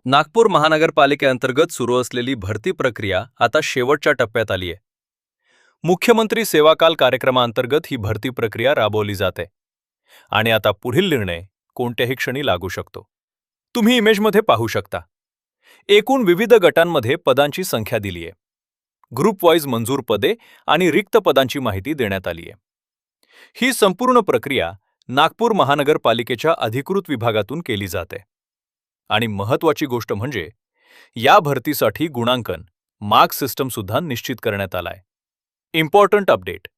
नागपूर महानगरपालिकेअंतर्गत सुरू असलेली भरती प्रक्रिया आता शेवटच्या टप्प्यात आली आहे. मुख्यमंत्री सेवाकाल कार्यक्रमाअंतर्गत ही भरती प्रक्रिया राबवली जाते आणि आता पुढील निर्णय कोणत्याही क्षणी लागू शकतो. तुम्ही इमेजमध्ये पाहू शकता. एकूण विविध गटांमध्ये पदांची संख्या दिली आहे. ग्रुप वाईज मंजूर पदे आणि रिक्त पदांची माहिती देण्यात आली आहे. ही संपूर्ण प्रक्रिया नागपूर महानगरपालिकेच्या अधिकृत विभागातून केली जाते. आणि महत्त्वाची गोष्ट म्हणजे या भरतीसाठी गुणांकन मार्क सिस्टम सुद्धा निश्चित करण्यात आलाय. Important update.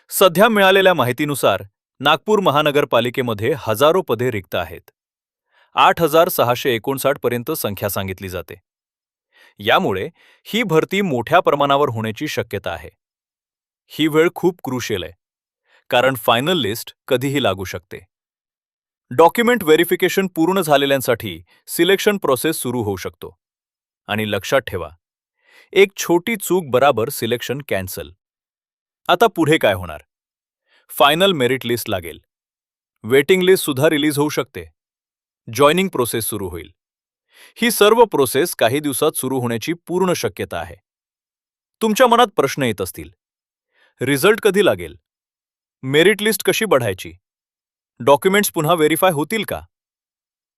सध्या मिळालेल्या माहितीनुसार नागपूर महानगरपालिकेमध्ये हजारो पदे रिक्त आहेत. 8,659 पर्यंत संख्या सांगितली जाते. यामुळे ही भरती मोठ्या प्रमाणावर होण्याची शक्यता आहे. ही वेळ खूप क्रुशियल आहे, कारण फायनल लिस्ट कधीही लागू शकते. डॉक्युमेंट व्हेरिफिकेशन पूर्ण झालेल्यांसाठी सिलेक्शन प्रोसेस सुरू होऊ शकतो. आणि लक्षात ठेवा, एक छोटी चूक बराबर सिलेक्शन कॅन्सल. आता पुढे काय होणार? फायनल मेरिट लिस्ट लागेल. वेटिंग लिस्ट सुद्धा रिलीज होऊ शकते. जॉईनिंग प्रोसेस सुरू होईल. ही सर्व प्रोसेस काही दिवसात सुरू होण्याची पूर्ण शक्यता आहे. तुमच्या मनात प्रश्न येत असतील. रिझल्ट कधी लागेल? मेरिट लिस्ट कशी बढायची? डॉक्युमेंट्स पुन्हा व्हेरीफाय होतील का?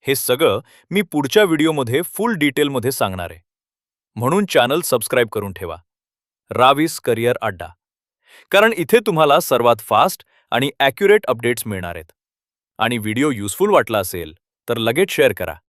हे सगळं मी पुढच्या व्हिडिओमध्ये फुल डिटेलमध्ये सांगणार आहे. म्हणून चॅनल सबस्क्राईब करून ठेवा. रावीस करिअर अड्डा. कारण इथे तुम्हाला सर्वात फास्ट आणि ॲक्युरेट अपडेट्स मिळणार आहेत. आणि व्हिडिओ युजफुल वाटला असेल तर लगेच शेअर करा.